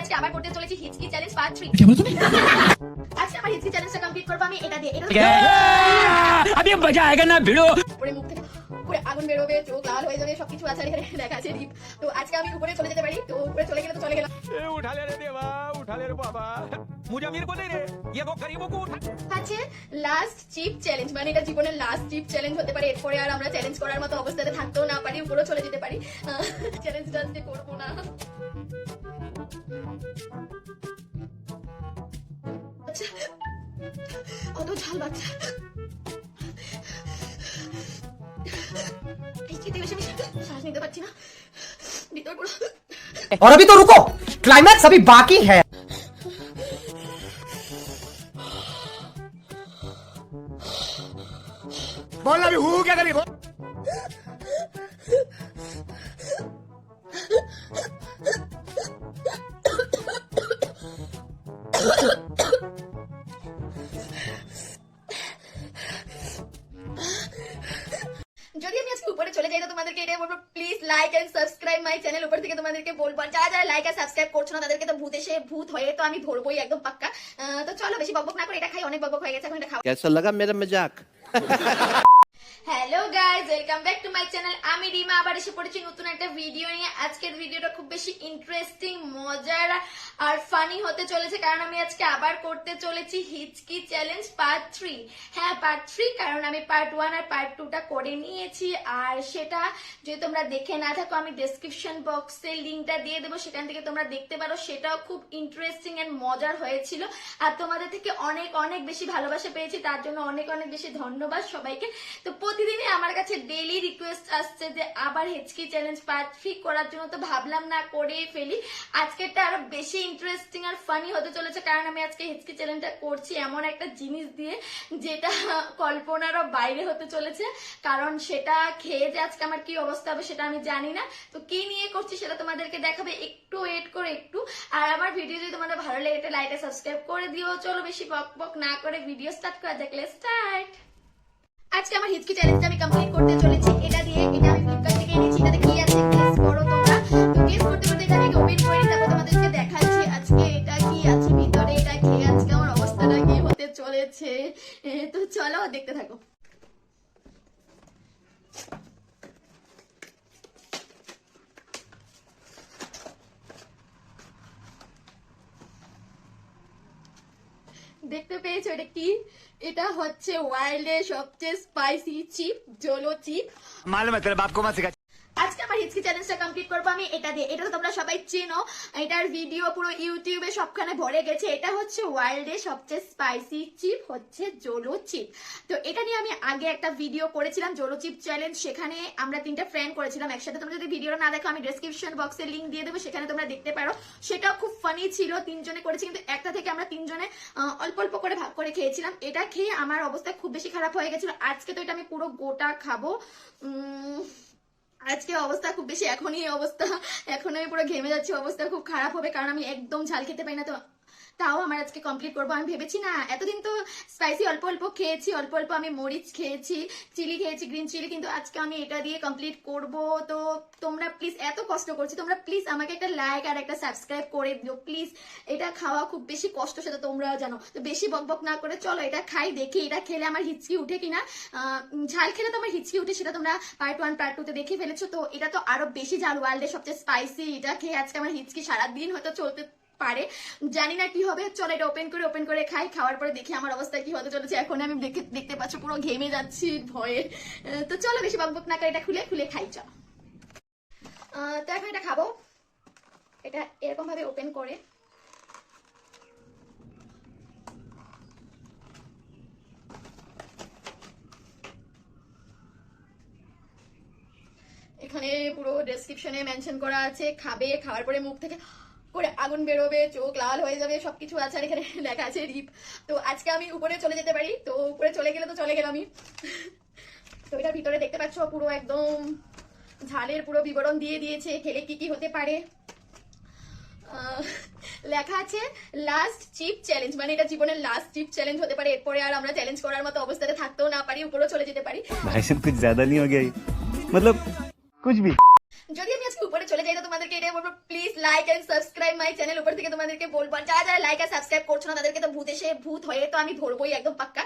আজকে আবার করতে চলেছি হিচকি চ্যালেঞ্জ পার্ট 3। আজকে আমার হিচকি চ্যালেঞ্জটা কমপ্লিট করব আমি এটা দিয়ে। এটা अभी मजा आएगा ना भिड़ो। উপরে মুখ থেকে পুরো আগুন বের হবে, চোখ লাল হয়ে যাবে, সবকিছু আছে আর এখানে লেখা আছে রিপ। তো আজকে আমি উপরে চলে যেতে পারি, তো উপরে চলে গেলে তো চলে গেলাম। उठा ले रे देवा, उठा ले रे बाबा। मुझे अमीर को दे रे, ये वो गरीबों को उठा। আছে লাস্ট চিপ চ্যালেঞ্জ, মানে এটা জীবনের লাস্ট চিপ চ্যালেঞ্জ হতে পারে। এরপরে আর আমরা চ্যালেঞ্জ করার মতো অবস্থাতে থাকতেও না পারি, উপরে চলে যেতে পারি। চ্যালেঞ্জটা আজকে করবো না। আচ্ছা অত ঝাল বাচ্চা শ্বাস নিতে পারছি না, ভিতর পুরো। और अभी तो रुको, क्लाइमैक्स अभी बाकी है। बोल अभी हूँ क्या करी बोल। যদি আমি আজকে উপরে চলে যাই তো তোমাদেরকে এটাই বলবো, please like and subscribe my channel. উপর থেকে তোমাদেরকে বলবো, যারা যারা লাইক আর সাবস্ক্রাইব করছো না তাদেরকে তো ভূত এসে ভূত হয়ে তো আমি ধরবোই একদম পাক্কা। তো চলো বেশি বকবক না করে এটা খাই, অনেক বকবক হয়ে গেছে, এখন এটা খাও। कैसा लगा मेरा मजाक? Hello guys, welcome back to my channel. আমি রিমা আবার এসে পড়েছি নতুন একটা ভিডিও নিয়ে। আজকের ভিডিওটা খুব বেশি ইন্টারেস্টিং, মজার আর ফানি হতে চলেছে, কারণ আমি আজকে আবার করতে চলেছি হিচকি চ্যালেঞ্জ পার্ট 3। হ্যাঁ পার্ট 3, কারণ আমি পার্ট 1 আর পার্ট 2টা করে নিয়েছি। আর সেটা যদি তোমরা দেখে না থাকো আমি ডেসক্রিপশন বক্সে লিঙ্কটা দিয়ে দেবো, সেখান থেকে তোমরা দেখতে পারো। সেটাও খুব ইন্টারেস্টিং এন্ড মজার হয়েছিল, আর তোমাদের থেকে অনেক অনেক বেশি ভালোবাসা পেয়েছি, তার জন্য অনেক অনেক বেশি ধন্যবাদ সবাইকে। তো প্রতিদিনই আমার কাছে ডেইলি রিকোয়েস্ট আসছে যে আবার হিচকি চ্যালেঞ্জ পার্ট 3 করার জন্য, তো ভাবলাম না করেই ফেলি। আজকেরটা আরো বেশি ইন্টারেস্টিং আর ফানি হতে চলেছে, কারণ আমি আজকে হিচকি চ্যালেঞ্জটা করছি এমন একটা জিনিস দিয়ে যেটা কল্পনারও বাইরে হতে চলেছে, কারণ সেটা খেয়ে যে আজকে আমার কি অবস্থা হবে সেটা আমি জানি না। তো কি নিয়ে করছি সেটা তোমাদেরকে দেখাবে, একটু ওয়েট করে একটু। আর আমার ভিডিও যদি তোমাদের ভালো লাগে এটা লাইক আর সাবস্ক্রাইব করে দিও। চলো বেশি বক বক না করে ভিডিও স্টার্ট করা যাক, লেটস স্টার্ট। আজকে আমার হিচকি চ্যালেঞ্জটা আমি কমপ্লিট করতে চলেছি এটা দিয়ে। এটা আমি ফ্লিপকার্ট থেকে এনেছি, এটাতে কি আছে গেস করো তোমরা। তো গেস করতে করতে এটা আমি ওপেন করে তারপর তোমাদেরকে দেখাচ্ছি আজকে এটা কি আছে ভিতরে, এটা খেয়ে আজকে আমার অবস্থাটা কি হতে চলেছে। তো চলো দেখতে থাকো। দেখতে পেয়েছো এটা কি? এটা হচ্ছে ওয়ার্ল্ডের সবচেয়ে স্পাইসি চিপ, জোলো চিপ। मालूम है तेरे बाप को मत सिखा। আজকে আমার হিচকি চ্যালেঞ্জটা কমপ্লিট করবো আমি এটা দিয়ে। এটা তো তোমরা সবাই চেনো, এটার ভিডিও পুরো ইউটিউবে সবখানে ভরে গেছে। এটা হচ্ছে ওয়ার্ল্ডের সবচেয়ে স্পাইসি চিপ, হচ্ছে জোলো চিপ। তো এটা নিয়ে আমি আগে একটা ভিডিও করেছিলাম, জোলো চিপ চ্যালেঞ্জ। সেখানে আমরা 3টা ফ্রেন্ড করেছিলাম একসাথে। তোমরা যদি ভিডিওটা না দেখো আমি ডেসক্রিপশন বক্সে লিঙ্ক দিয়ে দেবো, সেখানে তোমরা দেখতে পারো। সেটাও খুব ফানি ছিল, 3 জনে করেছি, কিন্তু একটা থেকে আমরা 3 জনে অল্প অল্প করে ভাগ করে খেয়েছিলাম। এটা খেয়ে আমার অবস্থা খুব বেশি খারাপ হয়ে গেছিল। আজকে তো এটা আমি পুরো গোটা খাবো। আজকে অবস্থা খুব বেশি, এখনই আমি পুরো ঘেমে যাচ্ছি, অবস্থা খুব খারাপ হবে, কারণ আমি একদম ঝাল খেতে পাই না। তো তাও আমার আজকে কমপ্লিট করবো। আমি ভেবেছি না, এতদিন তো স্পাইসি অল্প অল্প খেয়েছি, অল্প অল্প আমি মরিচ খেয়েছি, চিলি খেয়েছি, গ্রিন চিলি, কিন্তু আজকে আমি এটা দিয়ে কমপ্লিট করব। তো তোমরা প্লিজ, এত কষ্ট করছি, তোমরা প্লিজ আমাকে একটা লাইক আর একটা সাবস্ক্রাইব করে দিও প্লিজ। এটা খাওয়া খুব বেশি কষ্ট, সেটা তোমরাও জানো। তো বেশি বকবক না করে চলো এটা খাই, দেখি এটা খেলে আমার হিচকি উঠে কিনা। ঝাল খেলে তো আমার হিচকি উঠে, সেটা তোমরা পার্ট 1 পার্ট 2 তে দেখে ফেলেছো। তো এটা তো আরো বেশি ঝাল, ওয়ার্ল্ডের সবচেয়ে স্পাইসি। এটা খেয়ে আজকে আমার হিচকি সারাদিন হয়তো চলতে পারে, জানি না কি হবে। চলো এটা ওপেন করে খাই। খাওয়ার পরে দেখি আমার অবস্থা কি হতে চলেছে। এখন আমি দেখতে পাচ্ছ পুরো ঘেমে যাচ্ছি ভয়ে। তো চলো বেশি বকবক না করে এটা খুলে খাই, চলো। তো এখন এটা খাবো। এটা এরকম ভাবে ওপেন করে এখানে পুরো ডেসক্রিপশনে মেনশন করা আছে, খাবে, খাওয়ার পরে মুখ থেকে করে আগুন বেরোবে, চোখ লাল হয়ে যাবে, সবকিছু আছে, আর এখানে লেখা আছে রিপ। তো আজকে আমি উপরে চলে যেতে পারি, তো উপরে চলে গেলে তো চলে গেলাম আমি। তো এটার ভিতরে দেখতে পাচ্ছ পুরো একদম ঝালের পুরো বিবরণ দিয়ে দিয়েছে, খেলে কি কি হতে পারে। লেখা আছে লাস্ট চিপ চ্যালেঞ্জ, মানে এটা জীবনের লাস্ট চিপ চ্যালেঞ্জ হতে পারে। এরপরে আর আমরা চ্যালেঞ্জ করার মতো অবস্থাতে থাকতেও না পারি, উপরেও চলে যেতে পারি। भाई साहब कुछ ज्यादा नहीं हो गया मतलब कुछ भी। যদি আমি আজকে উপরে চলে যাই না তোমাদেরকে এটাই বলবো, please like and subscribe my channel. উপর থেকে তোমাদেরকে বলবো, আর যারা যারা লাইক আর সাবস্ক্রাইব করছো না তাদেরকে তো ভূত হয়ে তো আমি ধরবোই একদম পাক্কা।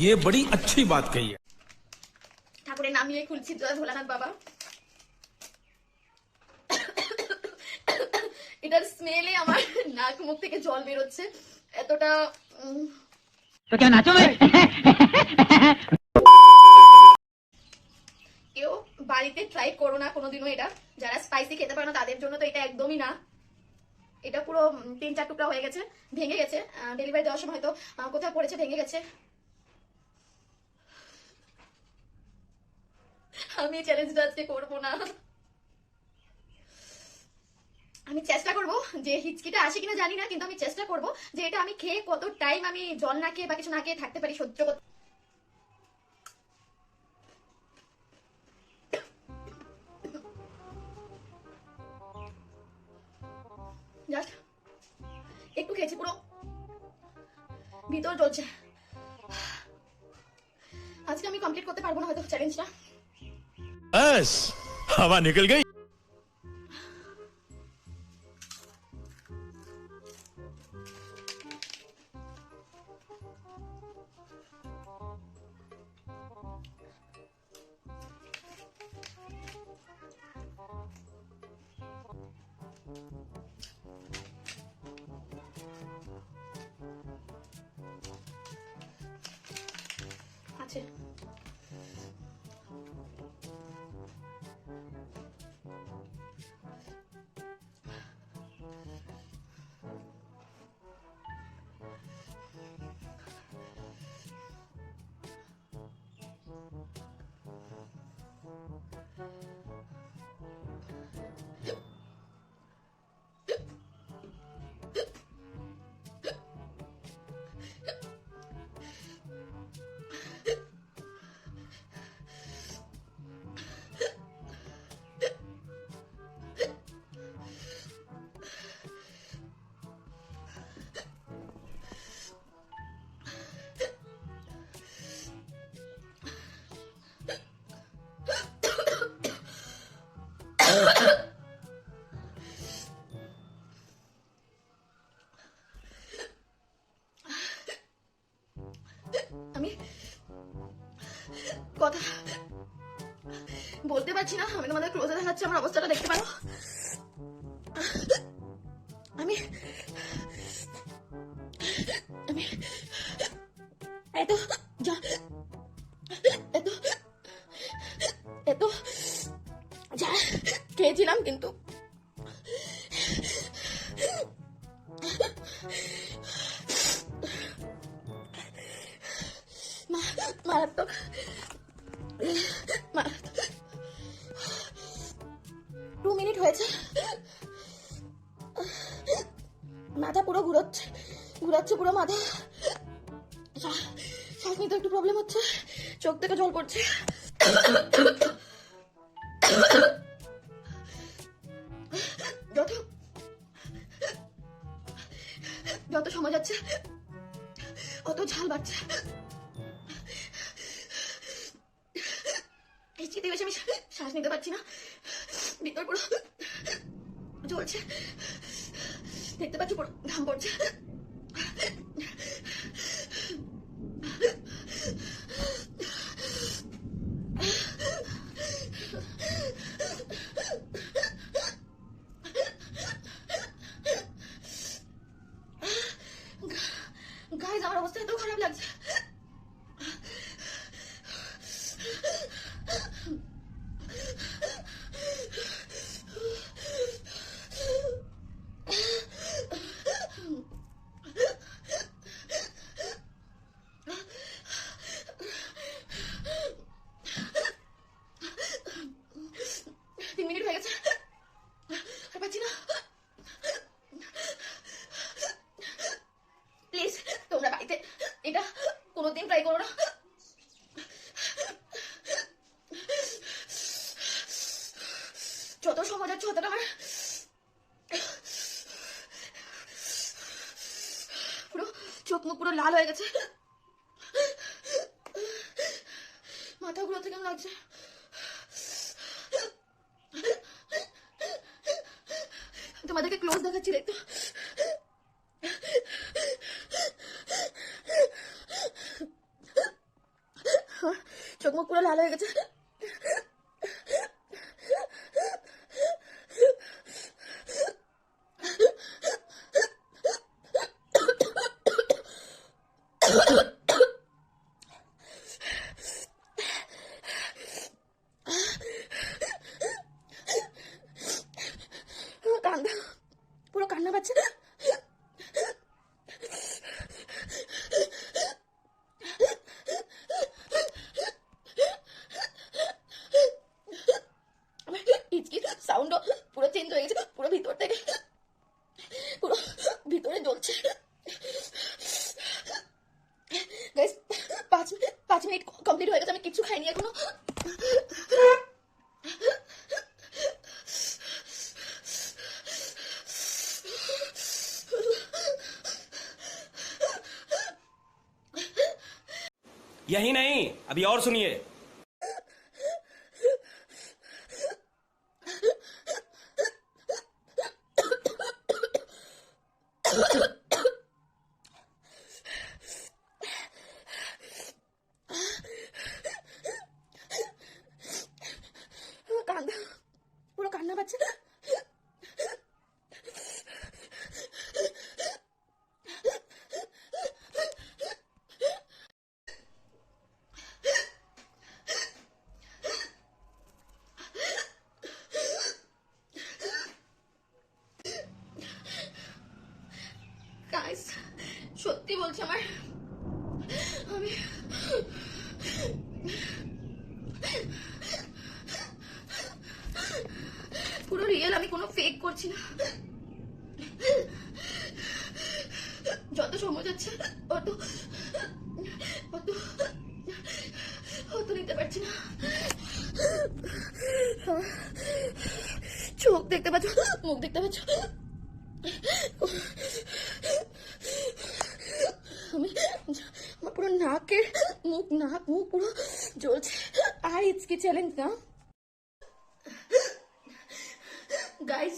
ये बड़ी अच्छी बात कही है। ঠাকুরের নাম নিয়ে খুলছি, জয় ভোলানাথ বাবা। এটার স্মেলে আমার নাক মুখ থেকে জল বেরোচ্ছে, এতটা तो क्या नाचो मैं কেউ বাড়িতে ট্রাই করো না কোনোদিনও এটা, যারা স্পাইসি খেতে পারো না তাদের জন্য তো এটা একদমই না। এটা পুরো 3-4 টুকরা হয়ে গেছে, ভেঙে গেছে, ডেলিভারি দেওয়ার সময় হয়তো কোথাও পড়েছে, ভেঙে গেছে। আমি চ্যালেঞ্জটা আজকে করবো না। আমি চেষ্টা করব যে হিচকিটা আসে কিনা জানি না, কিন্তু আমি চেষ্টা করব যে এটা আমি খেয়ে কত টাইম আমি জল না খেয়ে বা কিছু না খেয়ে থাকতে পারি, সহ্য করতে। জাস্ট একটু খেয়েছি, পুরো ভিতর জ্বলছে। আজকে আমি কমপ্লিট করতে পারবো না হয়তো চ্যালেঞ্জটা। बस हवा निकल गई। আছে আমি কথা বলতে পারছি না, আমি তোমাদের ক্লোজে দেখাচ্ছি, আমার অবস্থাটা দেখতে পারো। আমি আমি এত এত এত যা খেয়েছিলাম, কিন্তু মারাত্মক মারাত্মক। 2 মিনিট হয়েছে, মাথা পুরো ঘুরাচ্ছে পুরো মাথা, শ্বাস নিতে একটু প্রবলেম হচ্ছে, চোখ থেকে জল পড়ছে। যত সময় যাচ্ছে অত ঝাল বাড়ছে। হিচকিতে বেশি আমি শ্বাস নিতে পারছি না, ভিতর পুরো জ্বলছে, দেখতে পাচ্ছি পুরো ঘাম পড়ছে। গাইস, আমার অবস্থা এত খারাপ লাগছে। কোনোদিন ট্রাই করো না। যত সময় যাচ্ছে ততটা আমার পুরো চোখ মুখ পুরো লাল হয়ে গেছে, মাথা ঘুরাতে কেমন লাগছে। তোমাদেরকে ক্লোজ দেখাচ্ছি, দেখতো চোখ মুখ পুরো লাল হয়ে গেছে। কান্না, পুরো কান্না পাচ্ছে। হিচকির সাউন্ডও পুরো চেঞ্জ হয়ে গেছে, পুরো ভিতর থেকে পুরো ভিতরে জ্বলছে। গাইস 5 মিনিট কমপ্লিট হয়ে গেছে, আমি কিচ্ছু খাইনি এখনো। यही नहीं, अभी और सुनिए। কান্না, পুরো কান্না পাচ্ছে। গাইস সত্যি বলছি, আমি পুরো রিয়েল, আমি কোনো ফেক করছি না। যত সময় যাচ্ছে অত অত অত নিতে পারছি না। চোখ দেখতে পাচ্ছ, মুখ দেখতে পাচ্ছ, আমার পুরো নাক মুখ পুরো জ্বলছে। আর হিচকি চ্যালেঞ্জ না গাইস,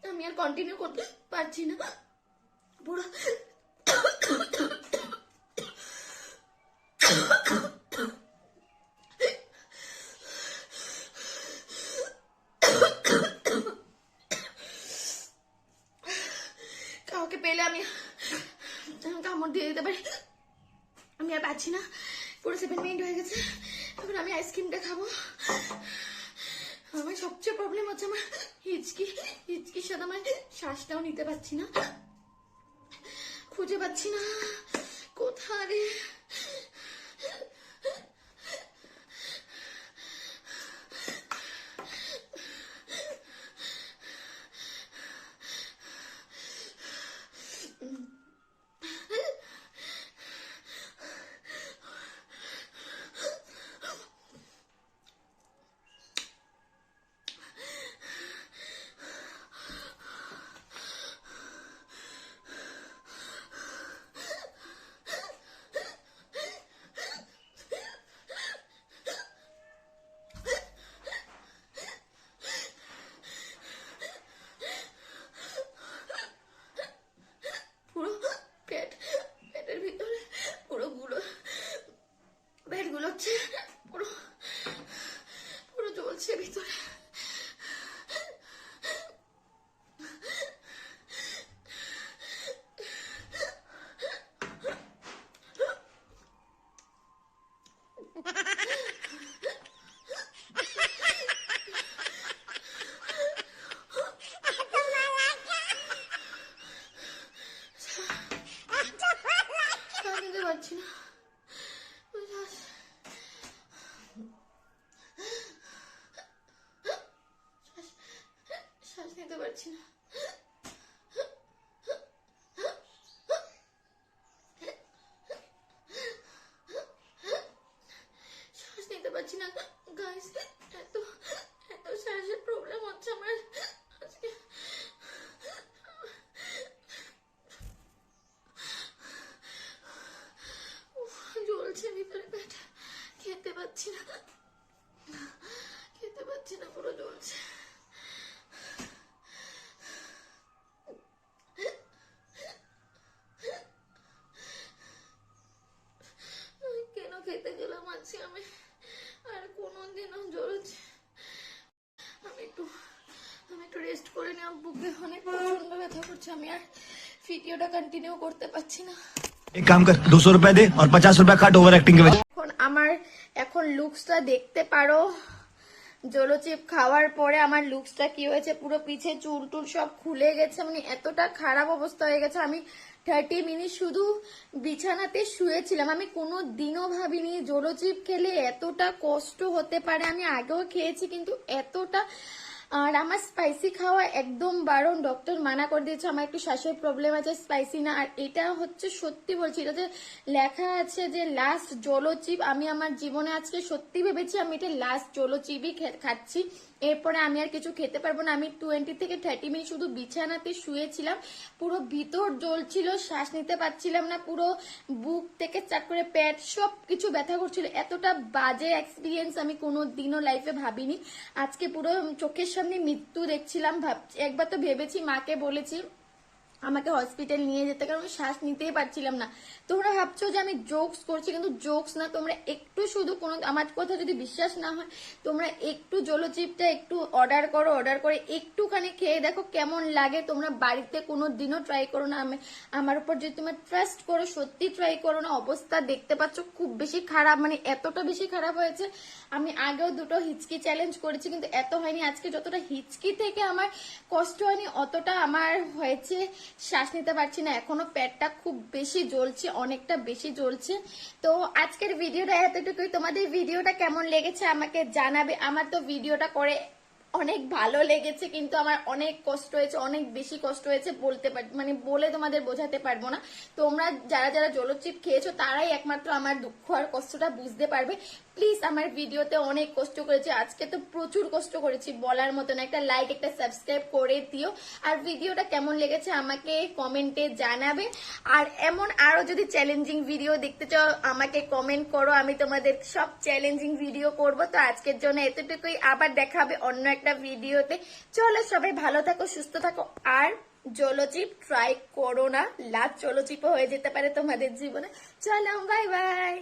আমি আর কন্টিনিউ করতে পারছি না। পুরো কাউকে পেলে আমি কামড় দিয়ে দিতে পারি। আমি আর পাচ্ছি না, পুরো 7 মিনিট হয়ে গেছে। এখন আমি আইসক্রিমটা খাবো। আমার সবচেয়ে প্রবলেম হচ্ছে আমার হিচকির সাথে আমার শ্বাসটাও নিতে পারছি না, খুঁজে পাচ্ছি না কোথায় রে। পেটের ভিতরে পুরো পেটগুলো হচ্ছে পুরো জ্বলছে ভিতরে। পারছি না, শ্বাস নিতে পারছি না। শ্বাস নিতে পারছি না গাইস, এত শ্বাসের প্রবলেম হচ্ছে আমার আজকে। জ্বলছে ভিতরে পেট, খেতে পাচ্ছি না পুরো জ্বলছে। বুকে অনেক প্রচন্ড ব্যথা করছে, আমি আর ভিডিওটা কন্টিনিউ করতে পারছি না। एक काम कर 200 रुपए दे और 50 रुपए काट ओवर एक्टिंग के वजह। এখন লুকসটা দেখতে পারো। জলচিপ খাওয়ার পরে আমার লুকসটা কি হয়েছে, পুরো পিছে চুল টুল সব খুলে গেছে, মানে এতটা খারাপ অবস্থা হয়ে গেছে। আমি 30 মিনিট শুধু বিছানাতে শুয়েছিলাম। আমি কোনো দিনও ভাবিনি জলচিপ খেলে এতটা কষ্ট হতে পারে। আমি আগেও খেয়েছি কিন্তু এতটা। আর আমার স্পাইসি খাওয়া একদম বারণ, ডক্টর মানা করে দিয়েছে, আমার একটু শ্বাসের প্রবলেম আছে, স্পাইসি না। আর এটা হচ্ছে সত্যি বলছি, এটা যে লেখা আছে যে লাস্ট জলচিপ, আমি আমার জীবনে আজকে সত্যি ভেবেছি আমি এটা লাস্ট জলচিপই খাচ্ছি, এরপরে আমি আর কিছু খেতে পারবো না। আমি 20 থেকে 30 মিনিট শুধু বিছানাতে শুয়েছিলাম, পুরো ভিতর জ্বলছিল, শ্বাস নিতে পারছিলাম না, পুরো বুক থেকে চাক করে পেট সব কিছু ব্যথা করছিল। এতটা বাজে এক্সপিরিয়েন্স আমি কোনো দিনও লাইফে ভাবিনি। আজকে পুরো চোখের সামনে মৃত্যু দেখছিলাম। একবার তো ভেবেছি, মাকে বলেছি আমাকে হসপিটাল নিয়ে যেতে, কারণ আমি শ্বাস নিতেই পারছিলাম না। তোমরা ভাবছো যে আমি জোকস করছি, কিন্তু জোকস না। তোমরা একটু শুধু কোনো আমার কথা যদি বিশ্বাস না হয়, তোমরা একটু জলচিপটা একটু অর্ডার করো, অর্ডার করে একটুখানি খেয়ে দেখো কেমন লাগে। তোমরা বাড়িতে কোনো দিনও ট্রাই করো না। আমার উপর যদি তোমরা ট্রাস্ট করো, সত্যি ট্রাই করো না। অবস্থা দেখতে পাচ্ছ খুব বেশি খারাপ, মানে এতটা বেশি খারাপ হয়েছে। আমি আগেও 2টো হিচকি চ্যালেঞ্জ করেছি কিন্তু এত হয়নি। আজকে যতটা হিচকি থেকে আমার কষ্ট হয়নি, অতটা আমার হয়েছে শ্বাস নিতে পারছি না, এখনো পেটটা খুব বেশি জ্বলছে, অনেকটা বেশি জ্বলছে। তো আজকের ভিডিওটা এতটুকুই। তোমাদের ভিডিওটা কেমন লেগেছে আমাকে জানাবে। আমার তো ভিডিওটা করে অনেক ভালো লেগেছে, কিন্তু আমার অনেক কষ্ট হয়েছে, অনেক বেশি কষ্ট হয়েছে, মানে বলে তোমাদের বোঝাতে পারবো না। তোমরা যারা যারা জলচিপ খেয়েছো তারাই একমাত্র আমার দুঃখ আর কষ্টটা বুঝতে পারবে। প্লিজ আমার ভিডিওতে অনেক কষ্ট করেছি, আজকে তো প্রচুর কষ্ট করেছি বলার মতন। একটা লাইক, একটা সাবস্ক্রাইব করে দিও। আর ভিডিওটা কেমন লেগেছে আমাকে কমেন্টে জানাবে। আর এমন আরো যদি চ্যালেঞ্জিং ভিডিও দেখতে চাও আমাকে কমেন্ট করো, আমি তোমাদের সব চ্যালেঞ্জিং ভিডিও করব। তো আজকের জন্য এতটুকুই, আবার দেখা হবে অন্য একটা ভিডিওতে। চলো সবাই ভালো থাকো, সুস্থ থাকো, আর জলচিপ ট্রাই করো না, লাস্ট জলচিপও হয়ে যেতে পারে তোমাদের জীবনে। চলো বাই বাই।